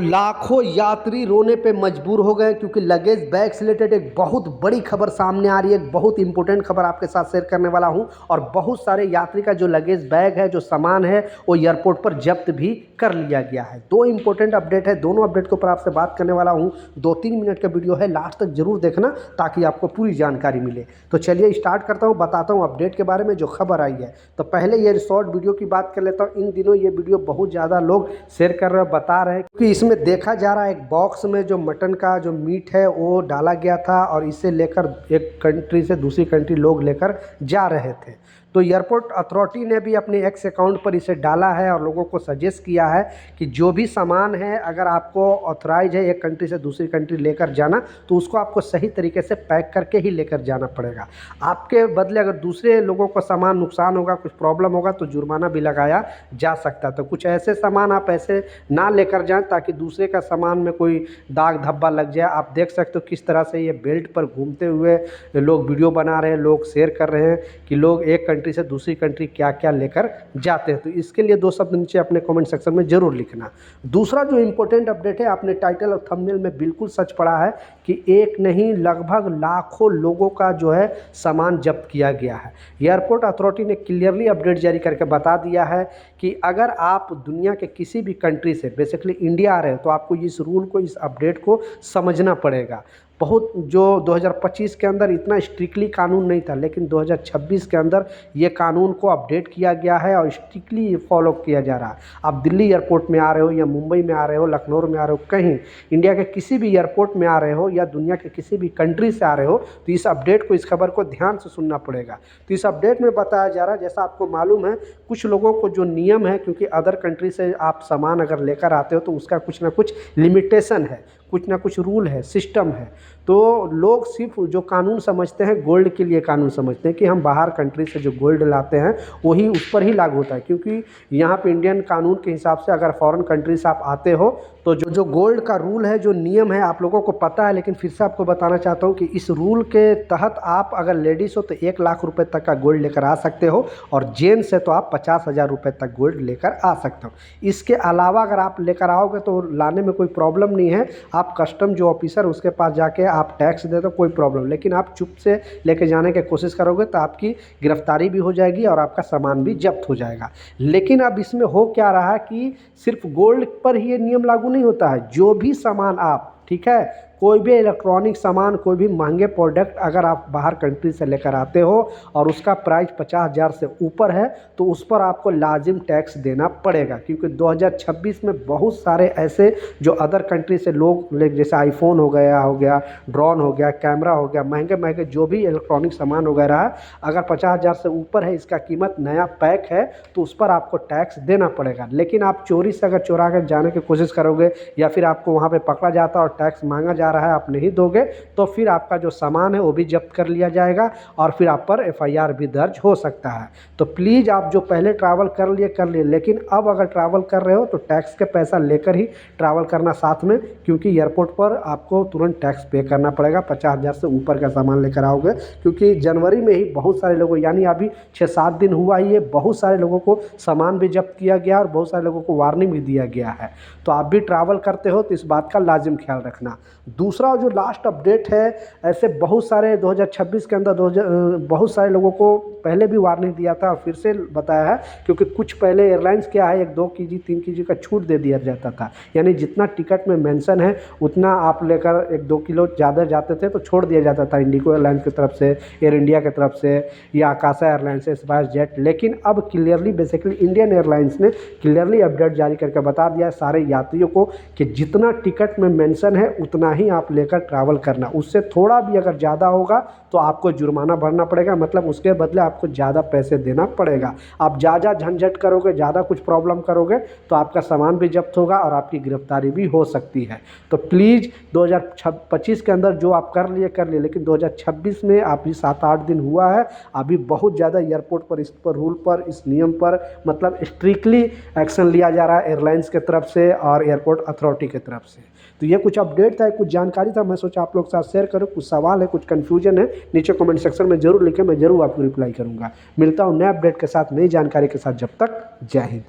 लाखों यात्री रोने पे मजबूर हो गए क्योंकि लगेज बैग से रिलेटेड एक बहुत बड़ी खबर सामने आ रही है। एक बहुत इंपॉर्टेंट खबर आपके साथ शेयर करने वाला हूं और बहुत सारे यात्री का जो लगेज बैग है, जो सामान है, वो एयरपोर्ट पर जब्त भी कर लिया गया है। दो इंपॉर्टेंट अपडेट है, दोनों अपडेट के ऊपर आपसे बात करने वाला हूं। 2-3 मिनट का वीडियो है, लास्ट तक जरूर देखना ताकि आपको पूरी जानकारी मिले। तो चलिए स्टार्ट करता हूँ, बताता हूँ अपडेट के बारे में जो खबर आई है। तो पहले ये शॉर्ट वीडियो की बात कर लेता हूँ। इन दिनों ये वीडियो बहुत ज़्यादा लोग शेयर कर रहे हैं, बता रहे हैं कि इसमें देखा जा रहा है एक बॉक्स में जो मटन का जो मीट है वो डाला गया था और इसे लेकर एक कंट्री से दूसरी कंट्री लोग लेकर जा रहे थे। तो एयरपोर्ट अथॉरिटी ने भी अपने एक्स अकाउंट पर इसे डाला है और लोगों को सजेस्ट किया है कि जो भी सामान है, अगर आपको ऑथराइज है एक कंट्री से दूसरी कंट्री लेकर जाना, तो उसको आपको सही तरीके से पैक करके ही लेकर जाना पड़ेगा। आपके बदले अगर दूसरे लोगों को सामान नुकसान होगा, कुछ प्रॉब्लम होगा, तो जुर्माना भी लगाया जा सकता है। तो कुछ ऐसे सामान आप ऐसे ना लेकर जाएं ताकि दूसरे का सामान में कोई दाग धब्बा लग जाए। आप देख सकते हो किस तरह से ये बेल्ट पर घूमते हुए लोग वीडियो बना रहे हैं, लोग शेयर कर रहे हैं कि लोग एक कंट्री से दूसरी कंट्री क्या क्या लेकर जाते हैं। तो इसके लिए 2 शब्द नीचे अपने कमेंट सेक्शन में जरूर लिखना। दूसरा जो इंपॉर्टेंट अपडेट है, आपने टाइटल और थंबनेल में बिल्कुल सच पढ़ा है कि एक नहीं लगभग लाखों लोगों का जो है सामान जब्त किया गया है। एयरपोर्ट अथॉरिटी ने क्लियरली अपडेट जारी करके बता दिया है कि अगर आप दुनिया के किसी भी कंट्री से बेसिकली इंडिया आ रहे हैं तो आपको इस रूल को, इस अपडेट को समझना पड़ेगा। बहुत जो 2025 के अंदर इतना स्ट्रिक्टली कानून नहीं था, लेकिन 2026 के अंदर ये कानून को अपडेट किया गया है और स्ट्रिक्टली फॉलो किया जा रहा है। आप दिल्ली एयरपोर्ट में आ रहे हो या मुंबई में आ रहे हो, लखनऊ में आ रहे हो, कहीं इंडिया के किसी भी एयरपोर्ट में आ रहे हो या दुनिया के किसी भी कंट्री से आ रहे हो, तो इस अपडेट को, इस खबर को ध्यान से सुनना पड़ेगा। तो इस अपडेट में बताया जा रहा है, जैसा आपको मालूम है, कुछ लोगों को जो नियम है, क्योंकि अदर कंट्री से आप सामान अगर लेकर आते हो तो उसका कुछ ना कुछ लिमिटेशन है, कुछ ना कुछ रूल है, सिस्टम है। तो लोग सिर्फ जो कानून समझते हैं गोल्ड के लिए कानून समझते हैं कि हम बाहर कंट्री से जो गोल्ड लाते हैं वही उस पर ही लागू होता है, क्योंकि यहाँ पे इंडियन कानून के हिसाब से अगर फॉरेन कंट्री से आप आते हो तो जो गोल्ड का रूल है, जो नियम है, आप लोगों को पता है। लेकिन फिर से आपको बताना चाहता हूँ कि इस रूल के तहत आप अगर लेडीज़ हो तो 1 लाख रुपए तक का गोल्ड लेकर आ सकते हो और जेंट्स है तो आप 50,000 रुपये तक गोल्ड लेकर आ सकते हो। इसके अलावा अगर आप लेकर आओगे तो लाने में कोई प्रॉब्लम नहीं है। आप कस्टम जो ऑफिसर उसके पास जाके आप टैक्स दे दो, कोई प्रॉब्लम। लेकिन आप चुप से लेके जाने की कोशिश करोगे तो आपकी गिरफ्तारी भी हो जाएगी और आपका सामान भी जब्त हो जाएगा। लेकिन अब इसमें हो क्या रहा है कि सिर्फ गोल्ड पर ही ये नियम लागू नहीं होता है। जो भी सामान आप, ठीक है, कोई भी इलेक्ट्रॉनिक सामान, कोई भी महंगे प्रोडक्ट अगर आप बाहर कंट्री से लेकर आते हो और उसका प्राइस 50,000 से ऊपर है तो उस पर आपको लाजिम टैक्स देना पड़ेगा। क्योंकि 2026 में बहुत सारे ऐसे जो अदर कंट्री से लोग, जैसे आईफोन हो गया, ड्रोन हो गया, कैमरा हो गया, महंगे महंगे जो भी इलेक्ट्रॉनिक सामान वगैरह है, अगर 50,000 से ऊपर है, इसका कीमत नया पैक है, तो उस पर आपको टैक्स देना पड़ेगा। लेकिन आप चोरी से अगर चुरा कर जाने की कोशिश करोगे या फिर आपको वहाँ पर पकड़ा जाता और टैक्स मांगा जा रहा है, आप नहीं दोगे, तो फिर आपका जो सामान है वो भी जब्त कर लिया जाएगा और फिर आप पर FIR भी दर्ज हो सकता है। तो प्लीज़ आप जो पहले ट्रैवल कर लिए, लेकिन अब अगर ट्रैवल कर रहे हो तो टैक्स के पैसा लेकर ही ट्रैवल करना साथ में, क्योंकि एयरपोर्ट पर आपको तुरंत टैक्स पे करना पड़ेगा 50,000 से ऊपर का सामान लेकर आओगे। क्योंकि जनवरी में ही बहुत सारे लोगों, यानी अभी 6-7 दिन हुआ ही है, बहुत सारे लोगों को सामान भी जब्त किया गया और बहुत सारे लोगों को वार्निंग भी दिया गया है। तो आप भी ट्रैवल करते हो तो इस बात का लाजिम ख्याल रखना। दूसरा जो लास्ट अपडेट है, ऐसे बहुत सारे 2026 के अंदर बहुत सारे लोगों को पहले भी वार्निंग दिया था और फिर से बताया है, क्योंकि कुछ पहले एयरलाइंस क्या है 1-2 kg 3 kg का छूट दे दिया जाता था। यानी जितना टिकट में मेंशन है उतना आप लेकर 1-2 किलो ज़्यादा जाते थे तो छोड़ दिया जाता था इंडिगो एयरलाइंस की तरफ से, एयर इंडिया की तरफ से या आकाशा एयरलाइंस से, स्पाइस जेट। लेकिन अब क्लियरली बेसिकली इंडियन एयरलाइंस ने क्लियरली अपडेट जारी करके बता दिया है सारे यात्रियों को कि जितना टिकट में मेंशन है उतना ही आप लेकर ट्रैवल करना। उससे थोड़ा भी अगर ज़्यादा होगा तो आपको जुर्माना भरना पड़ेगा, मतलब उसके बदले आपको ज़्यादा पैसे देना पड़ेगा। आप ज़्यादा झंझट करोगे, ज़्यादा कुछ प्रॉब्लम करोगे तो आपका सामान भी जब्त होगा और आपकी गिरफ्तारी भी हो सकती है। तो प्लीज़ 2025 के अंदर जो आप कर लिए, लेकिन 2026 में अभी 7-8 दिन हुआ है, अभी बहुत ज़्यादा एयरपोर्ट पर इस पर रूल पर, इस नियम पर मतलब स्ट्रिक्टली एक्शन लिया जा रहा है एयरलाइंस की तरफ से और एयरपोर्ट अथॉरिटी की तरफ से। तो ये कुछ अपडेट था, कुछ जानकारी था, मैं सोचा आप लोग के साथ शेयर करूँ। कुछ सवाल है, कुछ कन्फ्यूजन है, नीचे कमेंट सेक्शन में जरूर लिखें, मैं जरूर आपको रिप्लाई करूँगा। मिलता हूँ नए अपडेट के साथ, नई जानकारी के साथ। जब तक जय हिंद।